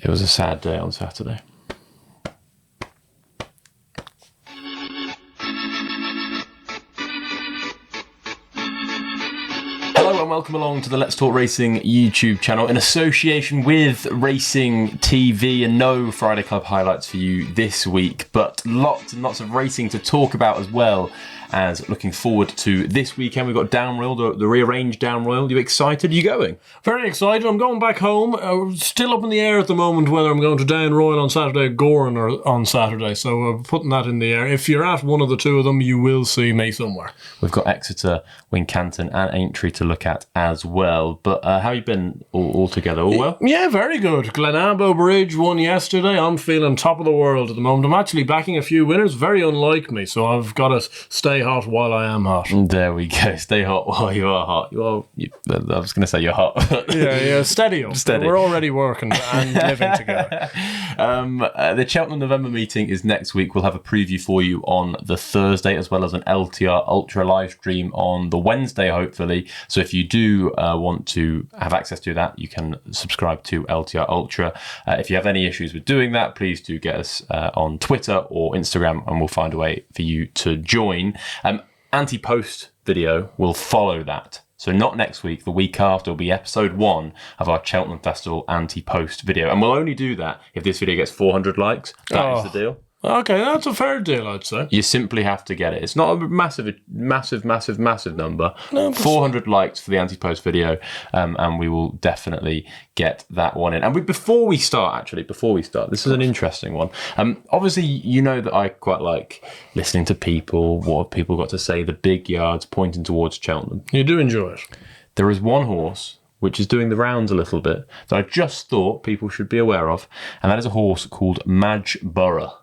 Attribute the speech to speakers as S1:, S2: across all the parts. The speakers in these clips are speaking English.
S1: It was a sad day on Saturday. Hello and welcome along to the Let's Talk Racing YouTube channel in association with Racing TV, and no Friday Club highlights for you this week, but lots and lots of racing to talk about as well as looking forward to this weekend. We've got Down Royal, the rearranged Down Royal. You excited? Are you going?
S2: Very excited. I'm going back home. Still up in the air at the moment whether I'm going to Down Royal on Saturday or Goran or on Saturday, so we're putting that in the air. If you're at one of the two of them, you will see me somewhere.
S1: We've got Exeter, Wincanton and Aintree to look at as well. But how have you been all together? All well?
S2: Yeah, very good. Glenambo Bridge won yesterday. I'm feeling top of the world at the moment. I'm actually backing a few winners, very unlike me, so I've got to stay hot while I am hot.
S1: There we go. Stay hot while you are hot. I was going to say you're hot.
S2: yeah, steady up.
S1: Steady.
S2: We're already working and living together.
S1: The Cheltenham November meeting is next week. We'll have a preview for you on the Thursday, as well as an LTR Ultra live stream on the Wednesday, hopefully. So if you do want to have access to that, you can subscribe to LTR Ultra. If you have any issues with doing that, please do get us on Twitter or Instagram, and we'll find a way for you to join. Anti-post video will follow that. So not next week, the week after will be episode 1 of our Cheltenham Festival anti-post video. And we'll only do that if this video gets 400 likes. That is the deal.
S2: Okay, that's a fair deal, I'd say.
S1: You simply have to get it. It's not a massive number. No, 400 likes for the anti-post video, and we will definitely get that one in. And before we start, this is an interesting one. Obviously, you know that I quite like listening to people, what people got to say, the big yards pointing towards Cheltenham.
S2: You do enjoy it.
S1: There is one horse which is doing the rounds a little bit that I just thought people should be aware of, and that is a horse called Madge Borough.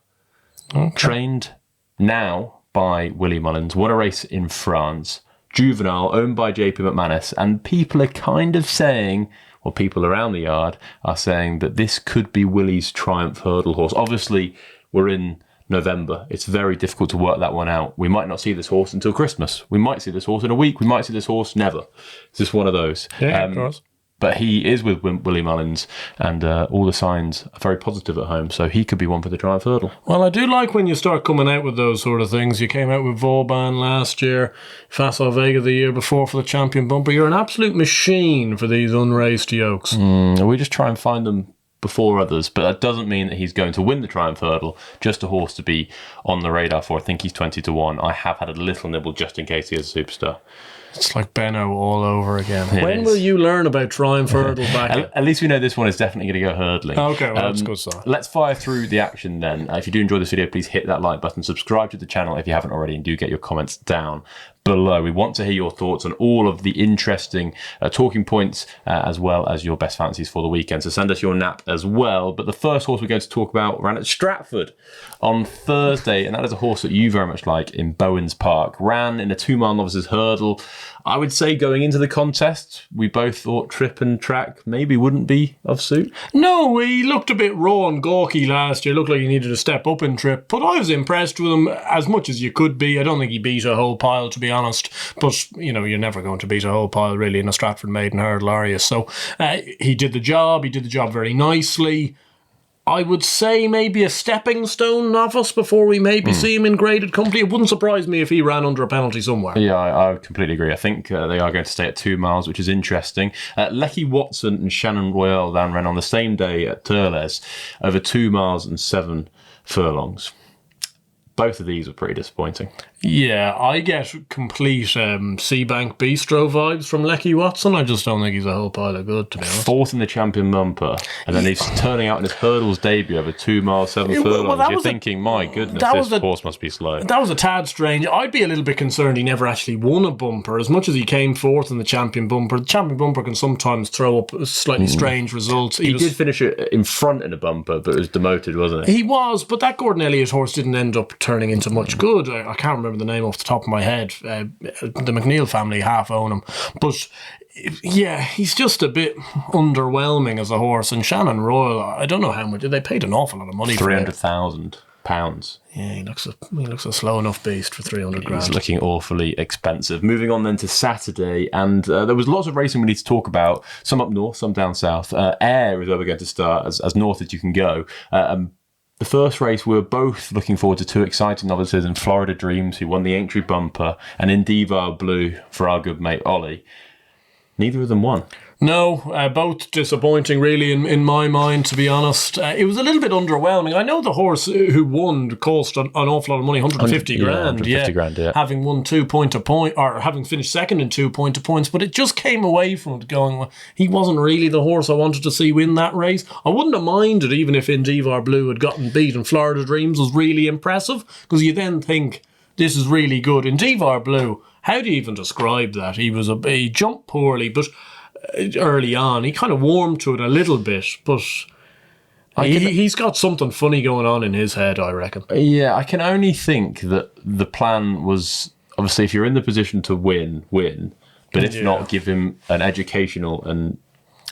S1: Okay. Trained now by Willie Mullins, won a race in France, Juvenile, owned by JP McManus, and people are kind of saying, or people around the yard are saying, that this could be Willie's Triumph Hurdle horse. Obviously, we're in November. It's very difficult to work that one out. We might not see this horse until Christmas. We might see this horse in a week. We might see this horse never. It's just one of those.
S2: Yeah, of course.
S1: But he is with Willie Mullins, and all the signs are very positive at home, so he could be one for the Triumph Hurdle.
S2: Well, I do like when you start coming out with those sort of things. You came out with Vauban last year, Facile Vega the year before for the Champion Bumper. You're an absolute machine for these unraced yokes.
S1: We just try and find them before others, but that doesn't mean that he's going to win the Triumph Hurdle. Just a horse to be on the radar for. I think he's 20-1. I have had a little nibble just in case he is a superstar.
S2: It's like Benno all over again. When will you learn about Triumph Hurdle back?
S1: At least we know this one is definitely going to go hurdling.
S2: Okay, well, that's good sign.
S1: Let's fire through the action then. If you do enjoy this video, please hit that like button, subscribe to the channel if you haven't already, and do get your comments down below. We want to hear your thoughts on all of the interesting talking points, as well as your best fancies for the weekend. So send us your nap as well. But the first horse we're going to talk about ran at Stratford on Thursday, and that is a horse that you very much like in Bowens Park. Ran in a 2-mile novices hurdle. I would say going into the contest, we both thought trip and track maybe wouldn't be of suit.
S2: No, he looked a bit raw and gawky last year. Looked like he needed to step up in trip, but I was impressed with him as much as you could be. I don't think he beat a whole pile, to be honest, but you know, you're never going to beat a whole pile really in a Stratford maiden hurdle, are you? So he did the job very nicely. I would say maybe a stepping stone novice before we maybe see him in graded company. It wouldn't surprise me if he ran under a penalty somewhere.
S1: Yeah, I completely agree. I think they are going to stay at 2 miles, which is interesting. Lecky Watson and Shannon Royal ran on the same day at Turles over 2 miles and 7 furlongs. Both of these were pretty disappointing.
S2: Yeah, I get complete Seabank Bistro vibes from Lecky Watson. I just don't think he's a whole pile of good, to be honest.
S1: 4th in the Champion Bumper, and then he's turning out in his hurdles debut over 2 miles, 7 furlongs. You're thinking, my goodness, this horse must be slow.
S2: That was a tad strange. I'd be a little bit concerned he never actually won a bumper. As much as he came 4th in the Champion Bumper, the Champion Bumper can sometimes throw up slightly strange results.
S1: He did finish it in front in a bumper, but it was demoted, wasn't it?
S2: He was, but that Gordon Elliott horse didn't end up turning into much good. I can't remember the name off the top of my head. The McNeil family half own him. But yeah, he's just a bit underwhelming as a horse. And Shannon Royal, I don't know how much. They paid an awful lot of money for him.
S1: £300,000. £300.
S2: Yeah, he looks a slow enough beast for 300 grand.
S1: He's looking awfully expensive. Moving on then to Saturday, and there was lots of racing we need to talk about. Some up north, some down south. Ayr is where we're going to start, as north as you can go. The first race, we were both looking forward to two exciting novices in Florida Dreams, who won the Aintree bumper, and in Divar Blue for our good mate Ollie. Neither of them won.
S2: No, both disappointing, really, in my mind, to be honest. It was a little bit underwhelming. I know the horse who won cost an awful lot of money, 150 grand.
S1: 150 grand, yeah.
S2: Having won 2 point-to-point, or having finished second in 2 point-to-points, but it just came away from it going, well, he wasn't really the horse I wanted to see win that race. I wouldn't have minded even if Indivar Blue had gotten beat and Florida Dreams was really impressive, because you then think, this is really good. Indivar Blue, how do you even describe that? He jumped poorly, but early on, he kind of warmed to it a little bit, but he's got something funny going on in his head, I reckon.
S1: Yeah, I can only think that the plan was, obviously, if you're in the position to win, but if not, give him an educational and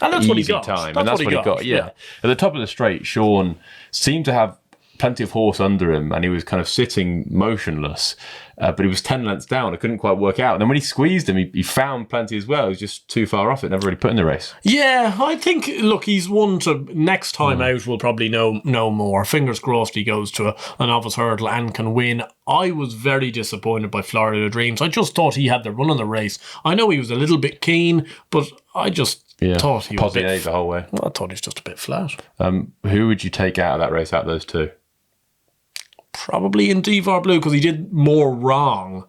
S2: that's what he got.
S1: Time. And that's what he got, yeah. At the top of the straight, Sean seemed to have plenty of horse under him, and he was kind of sitting motionless, but he was 10 lengths down. I couldn't quite work out. And then when he squeezed him, he found plenty as well. He was just too far off it, never really put in the race.
S2: Yeah, I think, look, he's one to, next time out, we'll probably know more. Fingers crossed he goes to a novice hurdle and can win. I was very disappointed by Florida Dreams. I just thought he had the run of the race. I know he was a little bit keen, but I just thought he was
S1: the whole way.
S2: Well, I thought he was just a bit flat.
S1: Who would you take out of that race, out of those two?
S2: Probably in Divar Blue, because he did more wrong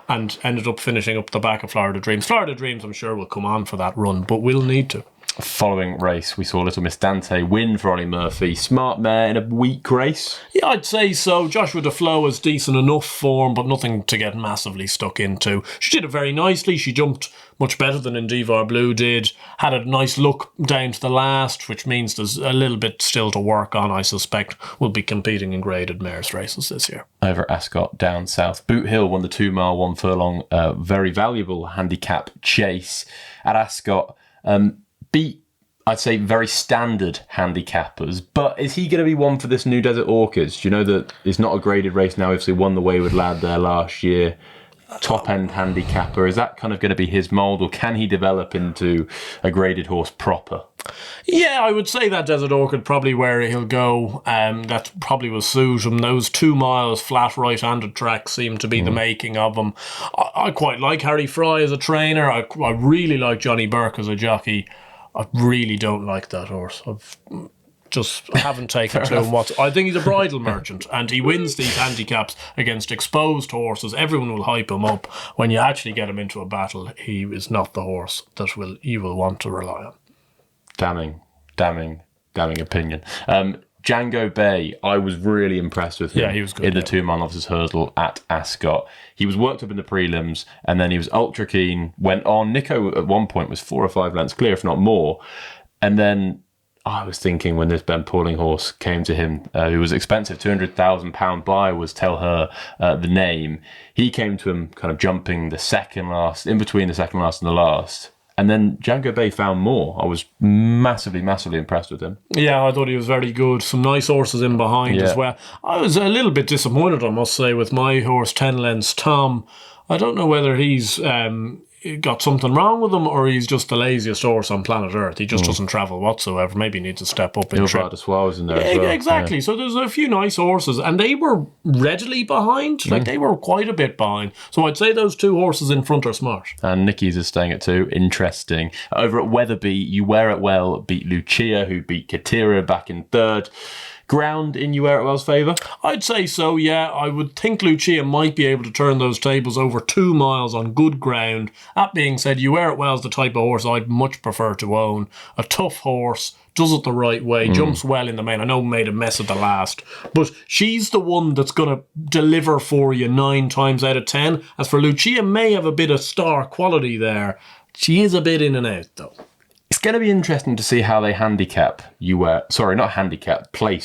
S2: and ended up finishing up the back of Florida Dreams. Florida Dreams, I'm sure, will come on for that run, but we'll need to.
S1: Following race, we saw Little Miss Dante win for Ollie Murphy. Smart mare in a weak race.
S2: Yeah, I'd say so. Joshua DeFlo has decent enough form, but nothing to get massively stuck into. She did it very nicely. She jumped much better than Indivar Blue did. Had a nice look down to the last, which means there's a little bit still to work on, I suspect. We'll be competing in graded mares races this year.
S1: Over at Ascot, down south, Boot Hill won the 2 mile, 1 furlong, very valuable handicap chase at Ascot. Beat, I'd say, very standard handicappers, but is he going to be one for this new Desert Orchids? Do you know that it's not a graded race now? Obviously won the Wayward Lad there last year. Top end handicapper, is that kind of going to be his mould, or can he develop into a graded horse proper?
S2: Yeah, I would say that Desert Orchid probably where he'll go. That probably will suit him. Those 2 miles flat right-handed tracks seem to be the making of him. I quite like Harry Fry as a trainer. I really like Johnny Burke as a jockey. I really don't like that horse. I haven't taken to him. I think he's a bridle merchant, and he wins these handicaps against exposed horses. Everyone will hype him up. When you actually get him into a battle, he is not the horse that you will want to rely on.
S1: Damning opinion. Django Bay, I was really impressed with him.
S2: Yeah, he was good,
S1: in the 2 mile novices hurdle at Ascot. He was worked up in the prelims, and then he was ultra keen, went on. Nico at one point was 4 or 5 lengths clear, if not more. And then I was thinking, when this Ben Pauling horse came to him, who was expensive, £200,000 buy was Tell Her the Name. He came to him kind of jumping the second last, in between the second last and the last. And then Django Bay found more. I was massively impressed with him. Yeah,
S2: I thought he was very good. Some nice horses in behind as well. I was a little bit disappointed, I must say, with my horse, 10 Lens Tom. I don't know whether he's got something wrong with him, or he's just the laziest horse on planet Earth. He just doesn't travel whatsoever. Maybe he needs to step up in trip.
S1: Was in there as well.
S2: Exactly. Yeah. So there's a few nice horses, and they were readily behind. Like, they were quite a bit behind. So I'd say those 2 horses in front are smart.
S1: And Nicky's is staying at 2. Interesting. Over at Weatherby, You Wear It Well beat Lucia, who beat Katira back in 3rd. Ground in You Wear It Well's favour?
S2: I'd say so, yeah. I would think Lucia might be able to turn those tables over 2 miles on good ground. That being said, You Wear It Well's the type of horse I'd much prefer to own. A tough horse, does it the right way, jumps well in the main. I know made a mess at the last, but she's the one that's going to deliver for you 9 times out of 10. As for Lucia, may have a bit of star quality there. She is a bit in and out, though.
S1: It's going to be interesting to see how they place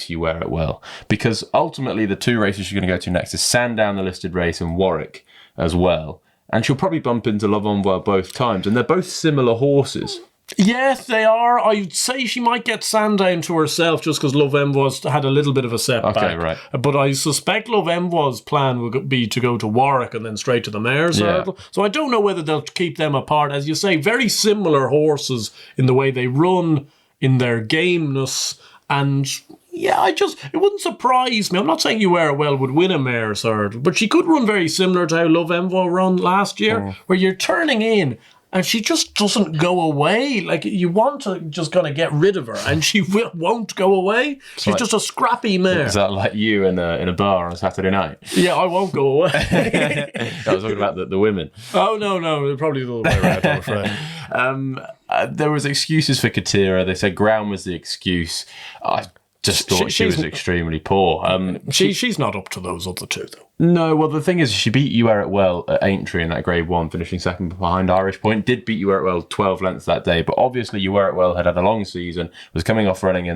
S1: You Wear It Well. Because ultimately the 2 races you're going to go to next is Sandown, the listed race, and Warwick as well. And she'll probably bump into Love Envoy both times. And they're both similar horses.
S2: Yes, they are. I'd say she might get Sandown to herself just because Love Envoy's had a little bit of a setback.
S1: Okay, right.
S2: But I suspect Love Envoy's plan will be to go to Warwick and then straight to the Mare's Hurdle. So I don't know whether they'll keep them apart. As you say, very similar horses in the way they run, in their gameness, and yeah, it wouldn't surprise me. I'm not saying You Wear It Well would win a Mare's Hurdle, but she could run very similar to how Love Envoy run last year, where you're turning in and she just doesn't go away. Like, you want to just kind of get rid of her, and she won't go away. She's just a scrappy mare.
S1: Is that like you in a bar on a Saturday night?
S2: Yeah, I won't go away.
S1: I was talking about the women.
S2: Oh, no, probably the other way around, I'm afraid.
S1: There was excuses for Katira. They said ground was the excuse. I just thought she was extremely poor.
S2: She's not up to those other two, though.
S1: No, well, the thing is, she beat You Wear It Well at Aintree in that Grade 1, finishing second behind Irish Point. Did beat You Wear It Well 12 lengths that day, but obviously You Wear It Well had a long season, was coming off winning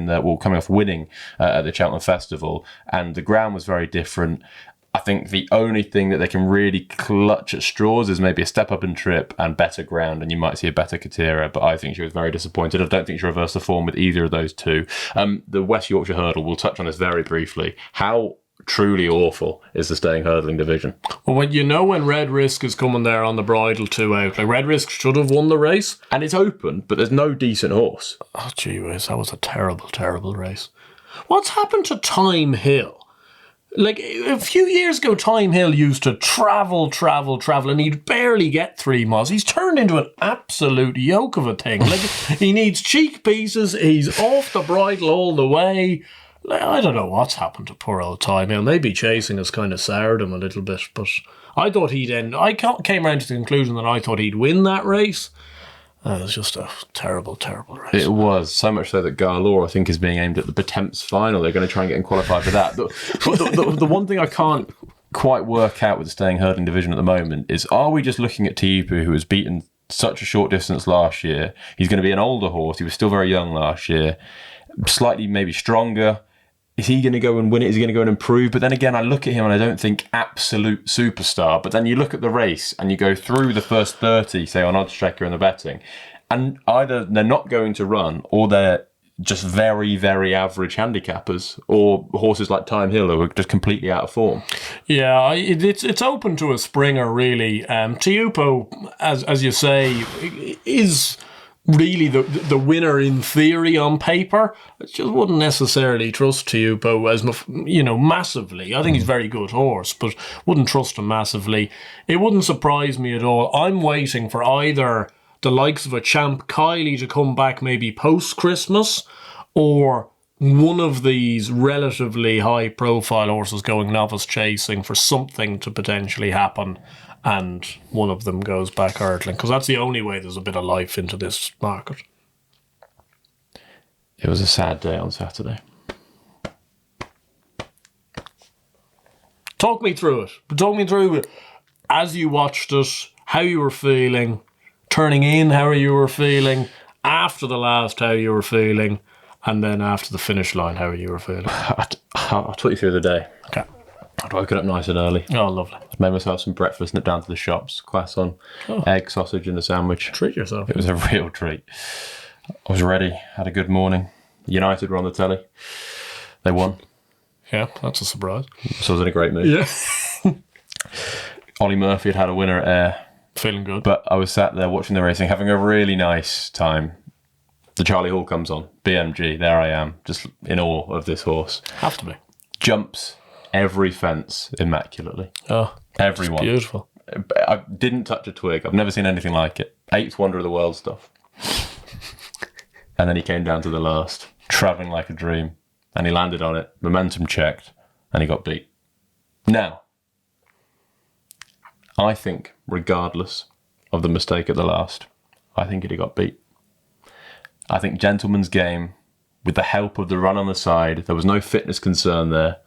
S1: at the Cheltenham Festival, and the ground was very different. I think the only thing that they can really clutch at straws is maybe a step up in trip and better ground, and you might see a better Katira, but I think she was very disappointed. I don't think she reversed the form with either of those two. The West Yorkshire Hurdle, we'll touch on this very briefly. How truly awful is the staying hurdling division?
S2: Well, when Red Risk is coming there on the bridle 2 out, like Red Risk should have won the race.
S1: And it's open, but there's no decent horse.
S2: Oh, gee whiz, that was a terrible, terrible race. What's happened to Time Hill? Like, a few years ago, Time Hill used to travel, and he'd barely get 3 miles. He's turned into an absolute yoke of a thing. Like, he needs cheek pieces, he's off the bridle all the way. I don't know what's happened to poor old Time Hill. Maybe chasing has kind of soured him a little bit, but I thought he'd end. I came around to the conclusion that I thought he'd win that race. It was just a terrible, terrible race.
S1: It was, so much so that Garlaw, I think, is being aimed at the Betemps final. They're going to try and get him qualified for that. The one thing I can't quite work out with the staying hurdling division at the moment is, are we just looking at Tiupu, who was beaten such a short distance last year? He's going to be an older horse. He was still very young last year. Slightly maybe stronger. Is he going to go and win it? Is he going to go and improve? But then again, I look at him and I don't think absolute superstar. But then you look at the race and you go through the first 30, say on Oddschecker and the betting, and either they're not going to run or they're just very, very average handicappers, or horses like Time Hill who are just completely out of form.
S2: Yeah, it's open to a springer, really. Tiupu, as you say, is really the winner in theory on paper. I just wouldn't necessarily trust Tiupu as massively. I think he's a very good horse, but wouldn't trust him massively. It wouldn't surprise me at all. I'm waiting for either the likes of a Champ Kiley to come back maybe post-Christmas, or one of these relatively high-profile horses going novice chasing for something to potentially happen, and one of them goes back hurdling, because that's the only way there's a bit of life into this market.
S1: It was a sad day on Saturday.
S2: Talk me through it. Talk me through it as you watched it, how you were feeling, turning in, how you were feeling, after the last, how you were feeling, and then after the finish line, how you were feeling.
S1: I'll talk you through the day.
S2: Okay.
S1: I'd woken up nice and early.
S2: Oh, lovely.
S1: I'd made myself some breakfast, nipped down to the shops, croissant, egg, sausage and a sandwich.
S2: Treat yourself.
S1: It was a real treat. I was ready, had a good morning. United were on the telly. They won.
S2: Yeah, that's a surprise.
S1: So I was in a great mood.
S2: Yeah.
S1: Ollie Murphy had a winner at Ayr.
S2: Feeling good.
S1: But I was sat there watching the racing, having a really nice time. The Charlie Hall comes on. BMG, there I am, just in awe of this horse.
S2: Have to be.
S1: Jumps every fence immaculately.
S2: Oh,
S1: everyone.
S2: Beautiful.
S1: I didn't touch a twig. I've never seen anything like it. 8th wonder of the world stuff. And then he came down to the last, travelling like a dream. And he landed on it, momentum checked, and he got beat. Now, I think, regardless of the mistake at the last, I think he got beat. I think Gentleman's Game, with the help of the run on the side, there was no fitness concern there.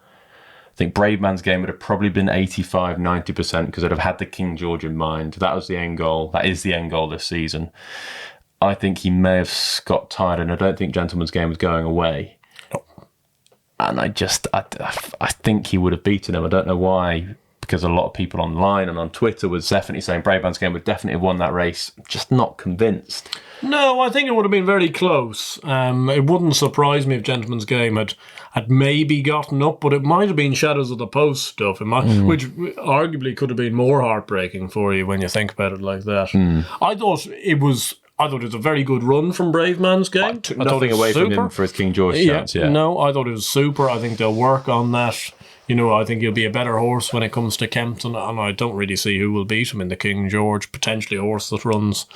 S1: I think Brave Man's Game would have probably been 85, 90% because they'd have had the King George in mind. That was the end goal. That is the end goal this season. I think he may have got tired, and I don't think Gentleman's Game was going away. And I think he would have beaten him. I don't know why because a lot of people online and on Twitter was definitely saying Braveman's Game would definitely have won that race. Just not convinced.
S2: No, I think it would have been very close. It wouldn't surprise me if Gentleman's Game had maybe gotten up, but it might have been Shadows of the Post stuff, which arguably could have been more heartbreaking for you when you think about it like that. I thought it was a very good run from Braveman's Game.
S1: I took nothing away from him for his King George chance. Yeah.
S2: No, I thought it was super. I think they'll work on that. I think he'll be a better horse when it comes to Kempton, and I don't really see who will beat him in the King George. Potentially a horse that runs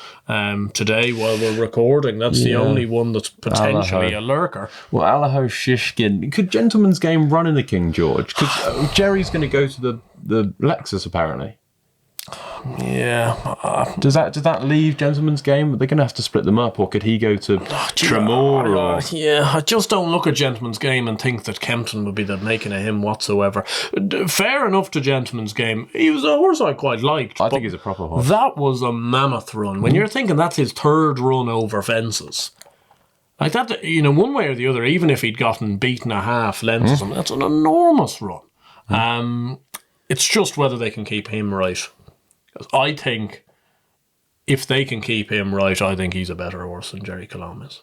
S2: today while we're recording. That's the only one that's potentially a lurker.
S1: Well, Allaho Shishkin. Could Gentleman's Game run in the King George? Because Jerry's going to go to the Lexus, apparently.
S2: Yeah.
S1: Does that leave Gentleman's Game? They're going to have to split them up, or could he go to Tremor?
S2: I just don't look at Gentleman's Game and think that Kempton would be the making of him whatsoever. Fair enough to Gentleman's Game. He was a horse I quite liked.
S1: I think he's a proper horse.
S2: That was a mammoth run. When you're thinking that's his third run over fences. Like that, one way or the other, even if he'd gotten beaten a half length, that's an enormous run. It's just whether they can keep him right. I think if they can keep him right, I think he's a better horse than Jerry Colomb is.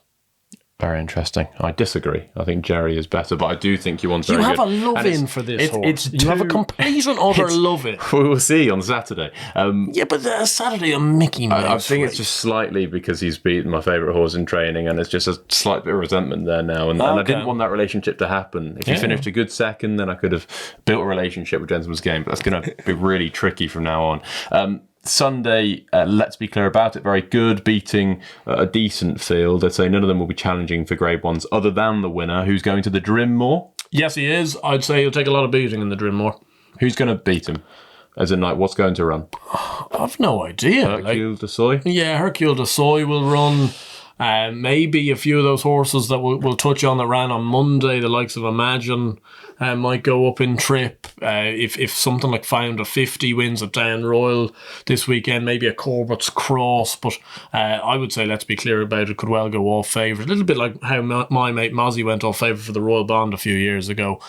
S1: Very interesting. I disagree. I think Jerry is better, but I do think you want very good.
S2: You have a love-in for this horse. You have a complete and utter love-in.
S1: We will see on Saturday.
S2: But Saturday a Mickey Mouse
S1: I think
S2: race.
S1: it's just slightly because he's beaten my favourite horse in training, and it's just a slight bit of resentment there now. And I didn't want that relationship to happen. If he finished a good second, then I could have built a relationship with Gentleman's Game, but that's going to be really tricky from now on. Sunday, let's be clear about it, very good, beating a decent field. I'd say none of them will be challenging for Grade 1s other than the winner, who's going to the Drimmoor.
S2: Yes, he is. I'd say he'll take a lot of beating in the Drimmoor.
S1: Who's going to beat him? As in, what's going to run?
S2: I've no idea.
S1: Hercule de Soy?
S2: Yeah, Hercule de Soy will run. Maybe a few of those horses that we'll touch on that ran on Monday, the likes of Imagine, might go up in trip. If something like Found a 50 wins at Down Royal this weekend, maybe a Corbett's Cross. But I would say, let's be clear about it, could well go off favourite. A little bit like how my mate Mozzie went off favourite for the Royal Bond a few years ago.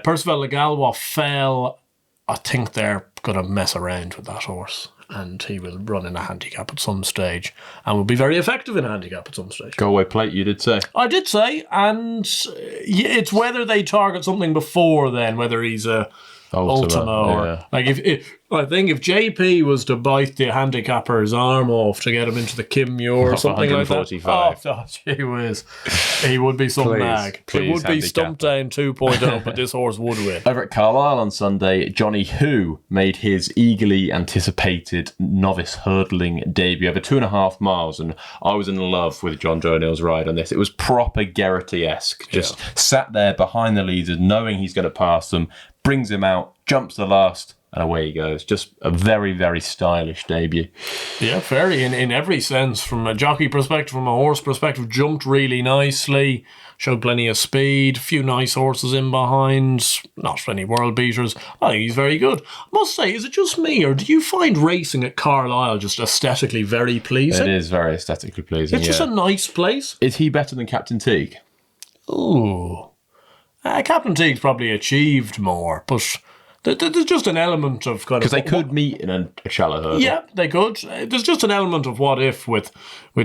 S2: Percival Le Gallois fell. I think they're going to mess around with that horse, and he will run in a handicap at some stage and will be very effective in a handicap at some stage.
S1: Go away plate, you did say.
S2: I did say, and it's whether they target something before then, whether he's a Ultima or... Like I think if JP was to bite the handicapper's arm off to get him into the Kim Muir or something like that, gee whiz, he would be some nag. It would be Stump Down 2.0, but this horse would win.
S1: Over at Carlisle on Sunday, Johnny Who made his eagerly anticipated novice hurdling debut over 2.5 miles, and I was in love with John Joe O'Neill's ride on this. It was proper Geraghty-esque. Just sat there behind the leaders, knowing he's going to pass them, brings him out, jumps the last, and away he goes. Just a very, very stylish debut.
S2: Yeah, very in every sense. From a jockey perspective, from a horse perspective, jumped really nicely, showed plenty of speed, a few nice horses in behind, not any world beaters. I think he's very good. I must say, is it just me, or do you find racing at Carlisle just aesthetically very pleasing?
S1: It is very aesthetically pleasing,
S2: It's just a nice place.
S1: Is he better than Captain Teague?
S2: Ooh. Captain Teague's probably achieved more, but there's just an element of kind of...
S1: Because they could meet in a shallow hurdle.
S2: Yeah, they could. There's just an element of what if with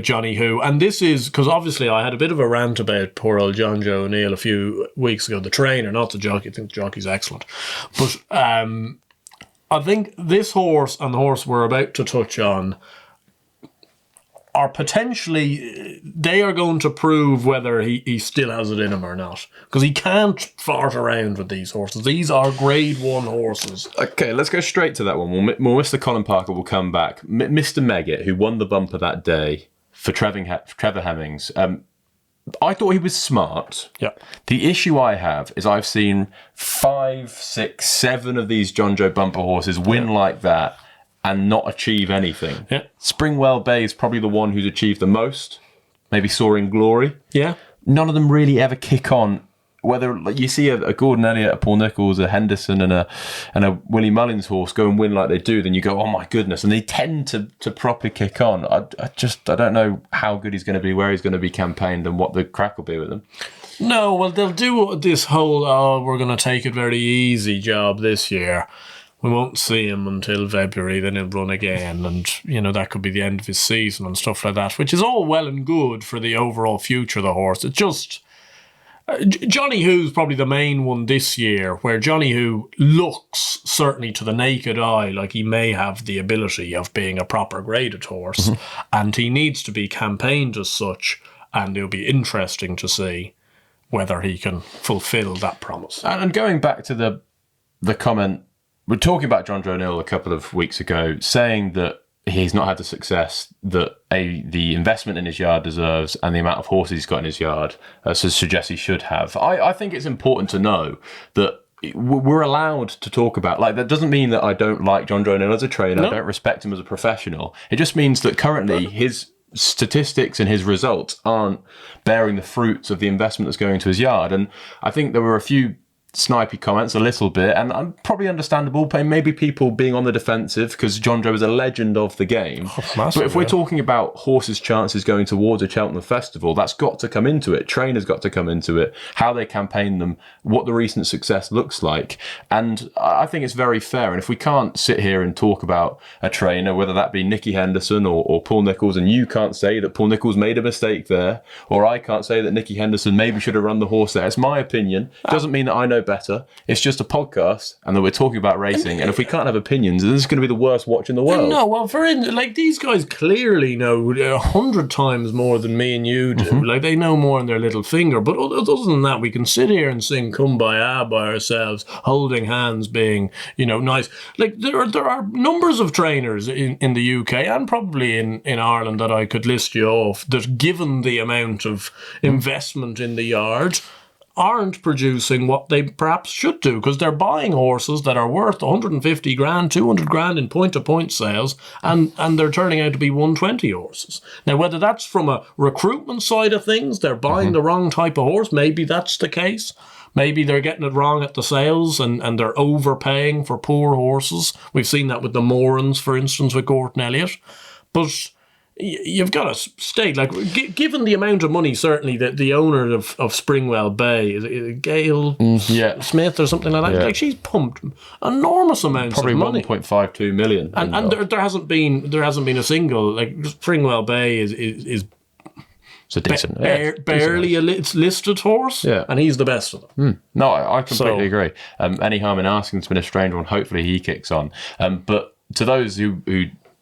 S2: Johnny Who. And this is... Because obviously I had a bit of a rant about poor old John Joe O'Neill a few weeks ago. The trainer, not the jockey. I think the jockey's excellent. But I think this horse and the horse we're about to touch on are potentially, they are going to prove whether he still has it in him or not. Because he can't fart around with these horses. These are Grade 1 horses.
S1: Okay, let's go straight to that one. Mr. Colin Parker will come back. Mr. Megget, who won the bumper that day for Trevor Hemmings, I thought he was smart.
S2: Yeah.
S1: The issue I have is I've seen 5, 6, 7 of these John Joe bumper horses win like that and not achieve anything.
S2: Yeah.
S1: Springwell Bay is probably the one who's achieved the most. Maybe Soaring Glory.
S2: Yeah.
S1: None of them really ever kick on. Whether you see a Gordon Elliott, a Paul Nicholls, a Henderson, and a Willie Mullins horse go and win like they do, then you go, oh my goodness, and they tend to properly kick on. I don't know how good he's going to be, where he's going to be campaigned, and what the crack will be with him.
S2: No, well, they'll do this whole, we're going to take it very easy job this year. we won't see him until February, then he'll run again, and that could be the end of his season and stuff like that, which is all well and good for the overall future of the horse. It's just Johnny Who's probably the main one this year, where Johnny Who looks, certainly to the naked eye, like he may have the ability of being a proper graded horse, and he needs to be campaigned as such, and it'll be interesting to see whether he can fulfil that promise.
S1: And going back to the comment, we're talking about John Joe Neal a couple of weeks ago, saying that he's not had the success that the investment in his yard deserves and the amount of horses he's got in his yard suggests he should have. I think it's important to know that we're allowed to talk about, like, that doesn't mean that I don't like John Joe Neal as a trainer, I don't respect him as a professional. It just means that currently his statistics and his results aren't bearing the fruits of the investment that's going to his yard. And I think there were a few snipey comments a little bit, and probably understandable, maybe people being on the defensive because John Joe is a legend of the game. But if we're talking about horses' chances going towards a Cheltenham Festival, that's got to come into it. Trainers got to come into it, how they campaign them, what the recent success looks like. And I think it's very fair. And if we can't sit here and talk about a trainer, whether that be Nicky Henderson or Paul Nicholls, and you can't say that Paul Nicholls made a mistake there, or I can't say that Nicky Henderson maybe should have run the horse there. It's my opinion. It doesn't mean that I know better. It's just a podcast, and that we're talking about racing. And if we can't have opinions, then this is going to be the worst watch in the world.
S2: No, well, these guys clearly know 100 times more than me and you do. Like, they know more on their little finger. But other than that, we can sit here and sing Kumbaya by ourselves, holding hands, being nice. Like, there are numbers of trainers in the UK and probably in Ireland that I could list you off that, given the amount of investment in the yard, aren't producing what they perhaps should do, because they're buying horses that are worth 150 grand, 200 grand in point-to-point sales, and they're turning out to be 120 horses. Now, whether that's from a recruitment side of things, they're buying the wrong type of horse, maybe that's the case. Maybe they're getting it wrong at the sales and they're overpaying for poor horses. We've seen that with the Morans, for instance, with Gordon Elliott. But you've got to state, like, given the amount of money, certainly that the owner of Springwell Bay, is it Gail Smith or something like that, like, she's pumped enormous amounts of money.
S1: Probably 1.52 million.
S2: And there hasn't been a single, like, Springwell Bay is
S1: it's a decent,
S2: barely a listed horse, and he's the best of them.
S1: No, I completely agree. Any harm in asking, it's been a strange one. Hopefully he kicks on. But to those who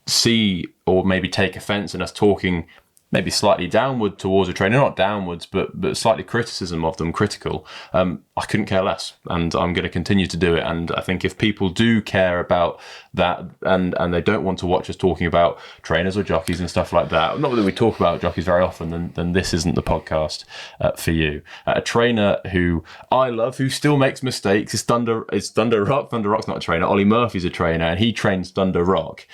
S1: see or maybe take offence in us talking maybe slightly downward towards a trainer, not downwards, but slightly criticism of them, critical, I couldn't care less, and I'm going to continue to do it. And I think if people do care about that and they don't want to watch us talking about trainers or jockeys and stuff like that, not that we talk about jockeys very often, then this isn't the podcast for you. A trainer who I love, who still makes mistakes, is Thunder Rock. Thunder Rock's not a trainer. Ollie Murphy's a trainer, and he trains Thunder Rock.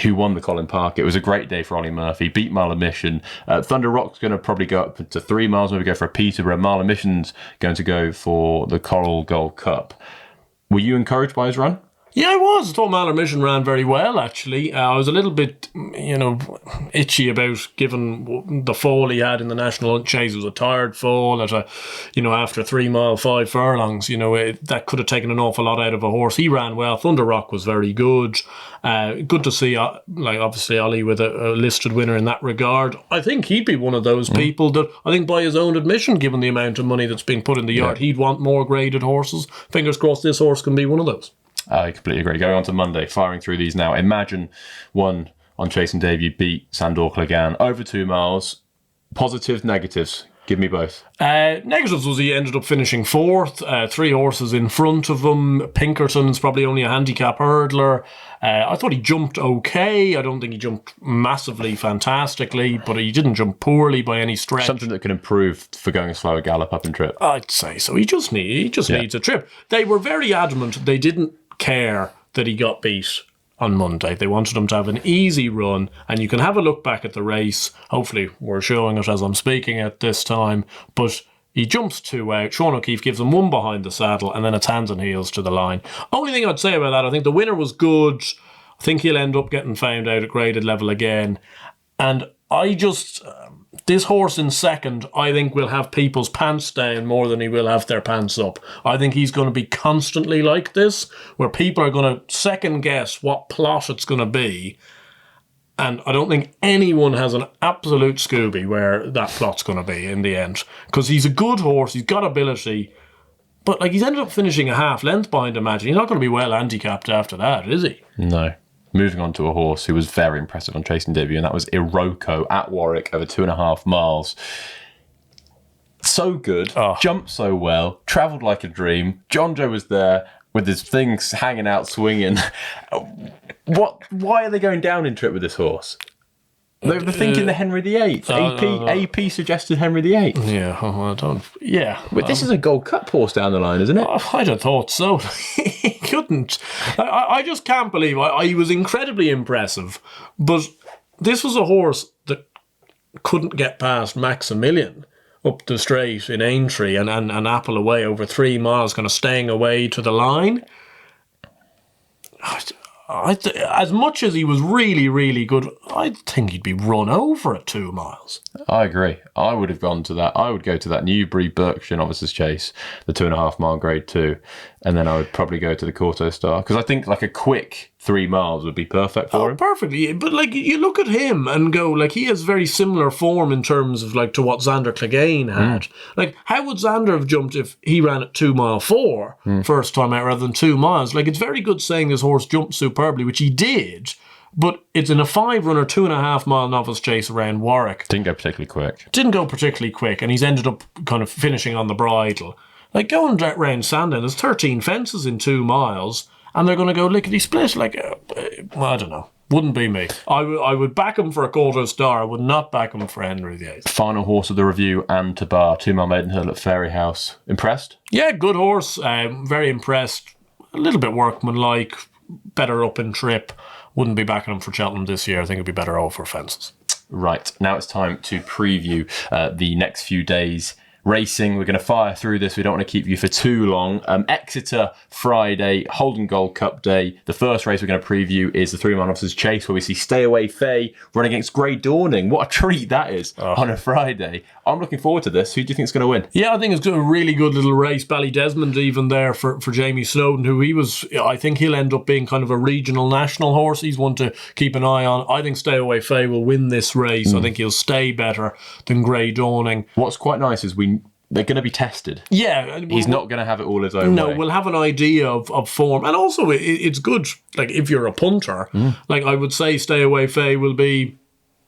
S1: Who won the Colin Park. It was a great day for Ollie Murphy, beat Mile of Mission. Thunder Rock's going to probably go up to 3 miles, maybe go for a Peterborough. Mile of Mission's going to go for the Coral Gold Cup. Were you encouraged by his run?
S2: Yeah, I was. I thought Mile of Mission ran very well, actually. I was a little bit, itchy about, given the fall he had in the National Chase. It was a tired fall at after 3 mile, 5 furlongs. That could have taken an awful lot out of a horse. He ran well. Thunder Rock was very good. Good to see, obviously, Ollie with a listed winner in that regard. I think he'd be one of those people that, I think by his own admission, given the amount of money that's being put in the yard, he'd want more graded horses. Fingers crossed this horse can be one of those.
S1: I completely agree. Going on to Monday, firing through these now. Imagine one on Chase and Debut beat Sandor Clegane over 2 miles. Positives, negatives. Give me both.
S2: Negatives was he ended up finishing 4th. 3 horses in front of him. Pinkerton's probably only a handicap hurdler. I thought he jumped okay. I don't think he jumped massively fantastically, but he didn't jump poorly by any stretch.
S1: Something that can improve for going a slower gallop up and trip.
S2: I'd say so. He just needs a trip. They were very adamant. They didn't care that he got beat on Monday. They wanted him to have an easy run, and you can have a look back at the race. Hopefully we're showing it as I'm speaking at this time, but he jumps 2 out. Sean O'Keefe gives him 1 behind the saddle, and then it's hands and heels to the line. Only thing I'd say about that, I think the winner was good. I think he'll end up getting found out at graded level again, and I just... this horse in second, I think, will have people's pants down more than he will have their pants up. I think he's going to be constantly like this, where people are going to second guess what plot it's going to be. And I don't think anyone has an absolute Scooby where that plot's going to be in the end. Because he's a good horse, he's got ability, but like he's ended up finishing a half length behind Imagine. He's not going to be well handicapped after that, is he?
S1: No. Moving on to a horse who was very impressive on tracing debut, and that was IROKO at Warwick over 2.5 miles. So good, jumped so well, travelled like a dream. John Joe was there with his things hanging out, swinging. Why are they going down in trip with this horse? They were thinking the Henry VIII. AP suggested Henry VIII.
S2: Yeah, I don't... Yeah.
S1: But this is a Gold Cup horse down the line, isn't it?
S2: I'd have thought so. He couldn't. I just can't believe... He was incredibly impressive, but this was a horse that couldn't get past Maximilian up the straight in Aintree and Apple away over 3 miles, kind of staying away to the line. As much as he was really, really good, I think he'd be run over at 2 miles.
S1: I agree. I would have gone to that. I would go to that Newbury Berkshire Novices Chase, the 2.5 mile grade 2, and then I would probably go to the Corto Star, because I think like a quick 3 miles would be perfect for him.
S2: Perfectly. But like you look at him and go, like, he has very similar form in terms of like to what Xander Clegane had. Like, how would Xander have jumped if he ran at 2 mile 4 first time out rather than 2 miles? Like, it's very good saying this horse jumped superbly, which he did. But it's in a 5-runner, 2.5 mile novice chase around Warwick.
S1: Didn't go particularly quick, and he's ended up kind of finishing on the bridle. Like, going round Sandown, there's 13 fences in 2 miles, and they're going to go lickety split. Like, well, I don't know. Wouldn't be me. I would back him for a Corto Star. I would not back him for Henry VIII. Final horse of the review, and to bar 2 mile maiden hurdle at Fairyhouse. Impressed?
S2: Yeah, good horse. Very impressed. A little bit workmanlike, better up in trip. Wouldn't be backing him for Cheltenham this year. I think it'd be better over fences. Right,
S1: now it's time to preview the next few days racing. We're going to fire through this. We don't want to keep you for too long. Exeter Friday, Haldon Gold Cup Day. The first race we're going to preview is the 3 mile novices chase, where we see Stay Away Faye run against Grey Dawning. What a treat that is on a Friday. I'm looking forward to this. Who do you think is going to win? Yeah, I think it's a really good little race. Ballydesmond even there for Jamie Snowden, who I think he'll end up being kind of a regional national horse. He's one to keep an eye on. I think Stay Away Faye will win this race. I think he'll stay better than Grey Dawning. What's quite nice is they're going to be tested. Yeah. He's not going to have it all his own way. No, we'll have an idea of form. And also, it's good, like, if you're a punter, like, I would say Stay Away Faye will be,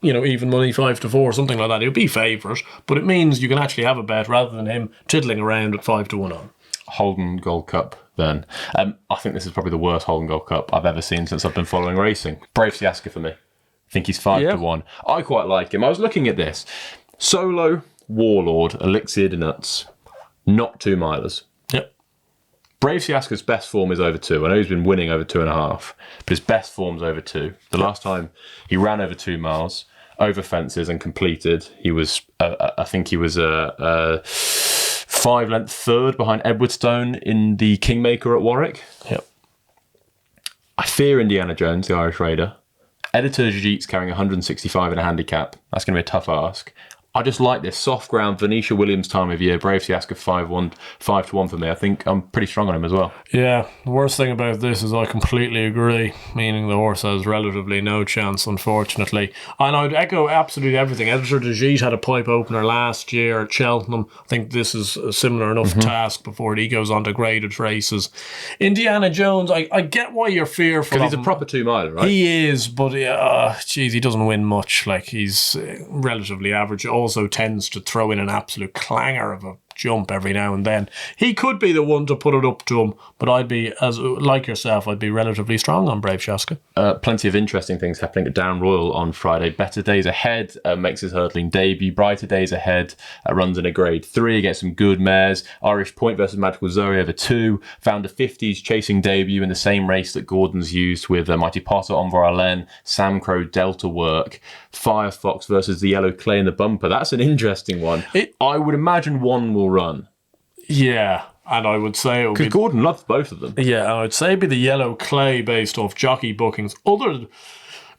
S1: even money 5-4, something like that. He'll be favourite, but it means you can actually have a bet rather than him tiddling around at 5-1 on. Haldon Gold Cup, then. I think this is probably the worst Haldon Gold Cup I've ever seen since I've been following racing. Brave Siaska for me. I think he's 5-1. I quite like him. I was looking at this. Solo, Warlord, Elixir de Nuts, not 2 milers. Yep. Brave Siaska's best form is over 2. I know he's been winning over 2.5, but his best form's over 2. The last time he ran over 2 miles, over fences and completed, he was, I think he was a 5-length third behind Edwardstone in the Kingmaker at Warwick. Yep. I fear Indiana Jones, the Irish Raider. Editor Jujit's carrying 165 in a handicap. That's going to be a tough ask. I just like this soft ground, Venetia Williams time of year. Brave Siaska 5-1 for me. I think I'm pretty strong on him as well. Yeah, the worst thing about this is I completely agree, meaning the horse has relatively no chance, unfortunately. And I'd echo absolutely everything. Editor de Gite had a pipe opener last year at Cheltenham. I think this is a similar enough task before he goes on to graded races. Indiana Jones, I get why you're fearful. Because he's a proper 2 miler, right? He is, but he doesn't win much. Like, he's relatively average. Also tends to throw in an absolute clanger of a jump every now and then. He could be the one to put it up to him, but I'd be, like yourself, I'd be relatively strong on Brave Siaska. Plenty of interesting things happening at Down Royal on Friday. Better Days Ahead makes his hurdling debut. Brighter Days Ahead runs in a grade 3 against some good mares. Irish Point versus Magical Zoe over 2. Found a 50s chasing debut in the same race that Gordon's used with Mighty Potter, Envoi Allen, Sam Crow, Delta Work. Firefox versus the Yellow Clay in the bumper. That's an interesting one. I would imagine one will run. Yeah, and I would say it would be... Because Gordon loves both of them. Yeah, I would say it'd be the Yellow Clay based off jockey bookings.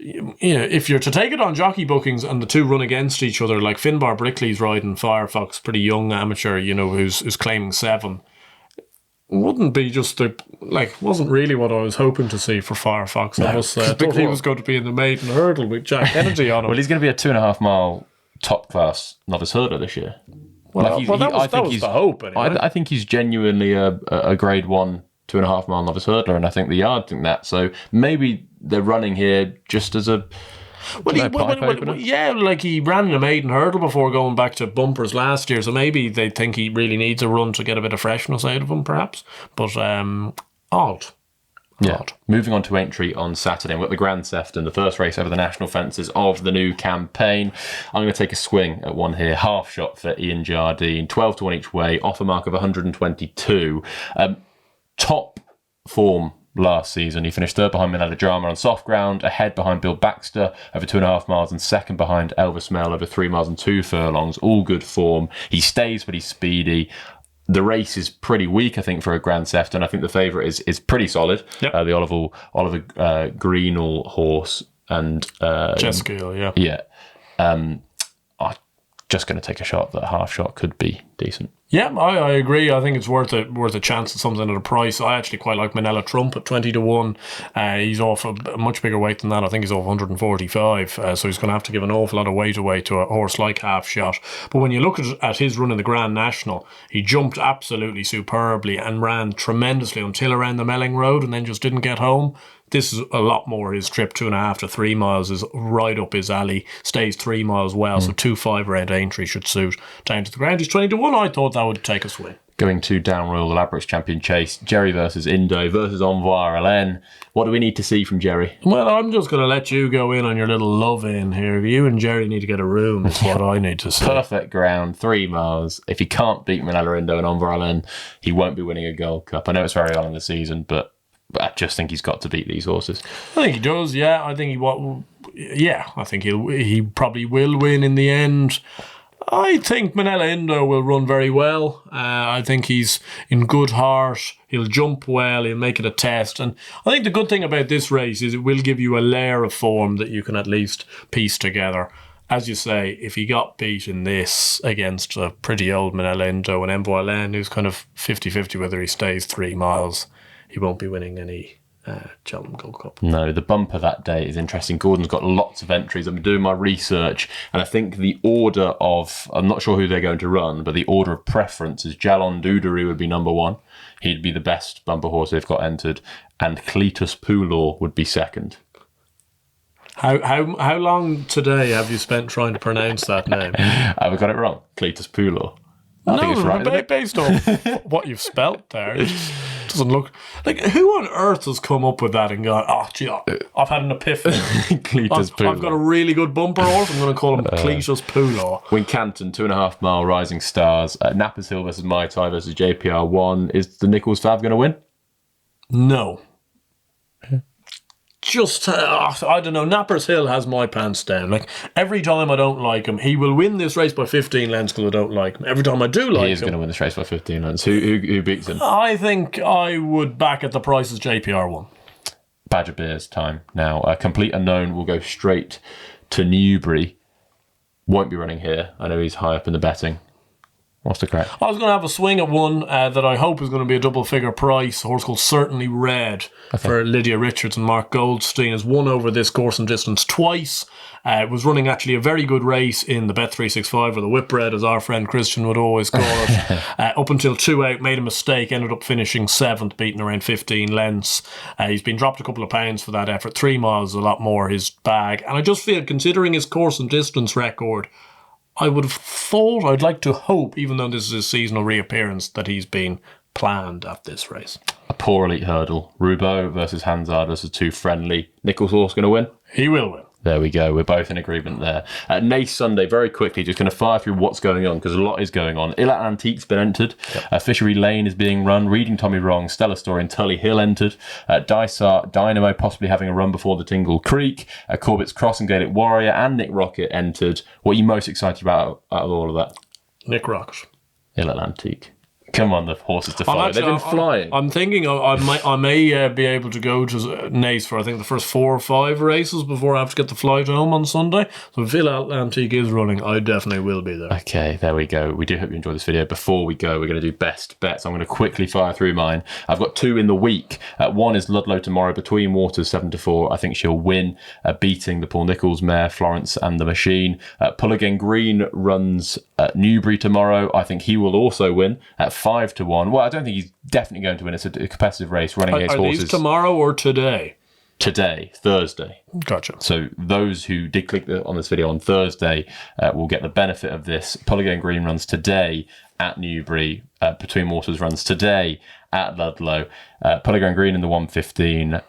S2: if you're to take it on jockey bookings and the two run against each other, like Finbar Brickley's riding Firefox, pretty young amateur, who's claiming 7. Wouldn't be just wasn't really what I was hoping to see for Firefox. I must say, I thought he was going to be in the maiden hurdle with Jack Kennedy on him.
S1: Well, he's going to be a 2.5 mile top class novice hurdler this year.
S2: That was the hope. Anyway.
S1: I think he's genuinely a Grade 1 2.5 mile novice hurdler, and I think the yard think that. So maybe they're running here just as a.
S2: He ran in a maiden hurdle before going back to bumpers last year, so maybe they think he really needs a run to get a bit of freshness out of him, perhaps. But odd.
S1: Yeah. Moving on to Aintree on Saturday, we've got the Grand Sefton, the first race over the national fences of the new campaign. I'm going to take a swing at one here, half shot for Ian Jardine, 12 to 1 each way, offer mark of 122. Top form last season. He finished third behind Minella Drama on soft ground, ahead behind Bill Baxter over 2.5 miles, and second behind Elvis Mel over 3 miles and 2 furlongs. All good form. He stays, but he's speedy. The race is pretty weak, I think, for a Grand Sefton. I think the favourite is pretty solid.
S2: Yep.
S1: The Oliver Greenall horse and
S2: Jessica,
S1: yeah. I'm just going to take a shot that a half shot could be decent.
S2: Yeah, I agree. I think it's worth a chance at something at a price. I actually quite like Manila Trump at 20 to 1. He's off a much bigger weight than that. I think he's off 145. So he's going to have to give an awful lot of weight away to a horse like Half Shot. But when you look at his run in the Grand National, he jumped absolutely superbly and ran tremendously until around the Melling Road and then just didn't get home. This is a lot more his trip. 2.5 to 3 miles is right up his alley. Stays 3 miles well, so 2.5 around Aintree should suit. Down to the ground, he's 20 to 1. I thought that would take us away.
S1: Going to Down Royal, the Ladbrokes Champion Chase, Jerry versus Indo versus Envoy Alain. What do we need to see from Jerry?
S2: Well, I'm just going to let you go in on your little love in here. You and Jerry need to get a room. Is what I need to see.
S1: Perfect ground, 3 miles. If he can't beat Manila Indo and Envoy Alain, he won't be winning a Gold Cup. I know it's very early in the season, but I just think he's got to beat these horses.
S2: I think he does, yeah. I think he probably will win in the end. I think Manila Indo will run very well. I think he's in good heart. He'll jump well. He'll make it a test. And I think the good thing about this race is it will give you a layer of form that you can at least piece together. As you say, if he got beat in this against a pretty old Manila Indo and Envoy Alain, who's kind of 50-50 whether he stays 3 miles, he won't be winning any Cheltenham Gold Cup.
S1: No, the bumper that day is interesting. Gordon's got lots of entries. I'm doing my research, and I think the order of, I'm not sure who they're going to run, but the order of preference is Jalon Dudery would be number 1. He'd be the best bumper horse they've got entered, and Cletus Poulor would be second.
S2: How long today have you spent trying to pronounce that name?
S1: Have I got it wrong? Cletus Poulor. I think it's right,
S2: based on what you've spelt there, it doesn't look like. Who on earth has come up with that and gone, oh gee, I've had an epiphany.
S1: Cletus Poulor.
S2: I've got a really good bumper horse. I'm going to call him Cletus Poulor.
S1: Wincanton, 2.5 mile Rising Stars. Nappers Hill versus Mai Tai versus JPR1. Is the Nichols Fav going to win?
S2: No. Just, I don't know, Nappers Hill has my pants down. Like, every time I don't like him, he will win this race by 15 lengths because I don't like him. Every time I do like him...
S1: He is going to win this race by 15 lengths. Who beats him?
S2: I think I would back at the price as JPR1.
S1: Badger Bears time now. A complete unknown will go straight to Newbury. Won't be running here. I know he's high up in the betting. What's the crack?
S2: I was going to have a swing at one that I hope is going to be a double-figure price. A horse called Certainly Red for Lydia Richards and Mark Goldstein. Has won over this course and distance twice. Was running actually a very good race in the Bet365, or the Whipbread, as our friend Christian would always call it. Up until 2 out, made a mistake, ended up finishing 7th, beating around 15 lengths. He's been dropped a couple of pounds for that effort. 3 miles is a lot more his bag. And I just feel, considering his course and distance record, I would have thought, I'd like to hope, even though this is his seasonal reappearance, that he's been planned at this race.
S1: A poor elite hurdle. Roubaud versus Hansard versus 2 friendly. Nichols horse going to win?
S2: He will win.
S1: There we go. We're both in agreement there. Nace Sunday, very quickly, just going to fire through what's going on, because a lot is going on. Ilat Antique's been entered. Yep. Fishery Lane is being run. Reading Tommy Wrong. Stella Story and Tully Hill entered. Dysart Dynamo possibly having a run before the Tingle Creek. Corbett's Cross and Gaelic Warrior and Nick Rocket entered. What are you most excited about out of all of that?
S2: Nick Rocket.
S1: Ilat Antique. Come on, the horses to follow. They've been flying.
S2: I'm thinking I may be able to go to Naas for, I think, the first 4 or 5 races before I have to get the flight home on Sunday. So if Phil Antique is running, I definitely will be there.
S1: Okay, there we go. We do hope you enjoyed this video. Before we go, we're going to do best bets. I'm going to quickly fire through mine. I've got 2 in the week. One is Ludlow tomorrow, Between Waters 7-4. I think she'll win, beating the Paul Nicholls mare, Florence and the Machine. Pull Again Green runs at Newbury tomorrow. I think he will also win at 5-1. Well, I don't think he's definitely going to win. It's a competitive race running against horses.
S2: Are these tomorrow or today?
S1: Today, Thursday.
S2: Gotcha.
S1: So those who did click on this video on Thursday will get the benefit of this. Pull Again Green runs today at Newbury. Between Waters runs today at Ludlow. Pull Again Green in the 1:15.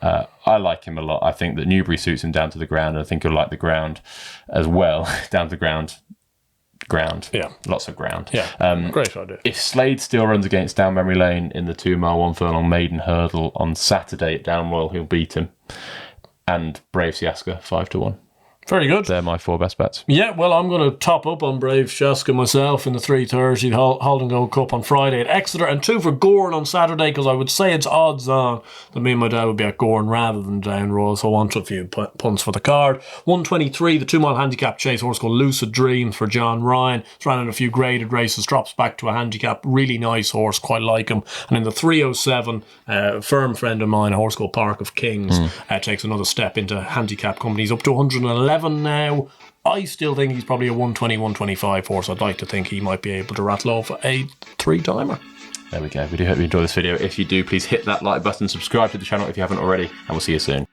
S1: I like him a lot. I think that Newbury suits him down to the ground. And I think he'll like the ground as well. Down to the ground. Yeah, lots of ground.
S2: Yeah, great idea.
S1: If Slade still runs against Down Memory Lane in the 2 mile 1 furlong maiden hurdle on Saturday at Down Royal, he'll beat him. And Brave Siaska 5-1.
S2: Very good.
S1: They're my 4 best bets.
S2: Yeah, well, I'm going to top up on Brave Siaska myself in the 3:30 Haldon Gold Cup on Friday at Exeter, and 2 for Gorn on Saturday, because I would say it's odds on that me and my dad would be at Gorn rather than Down Royal, so I want a few punts for the card. 1:23, the 2 mile handicap chase horse called Lucid Dreams for John Ryan. It's ran in a few graded races, drops back to a handicap. Really nice horse, quite like him. And in the 3:07, a firm friend of mine, a horse called Park of Kings, takes another step into handicap company. He's up to 111 now. I still think he's probably a 120, 125 horse. I'd like to think he might be able to rattle off a 3-timer.
S1: There we go. We do hope you enjoyed this video. If you do, please hit that like button, subscribe to the channel if you haven't already, and we'll see you soon.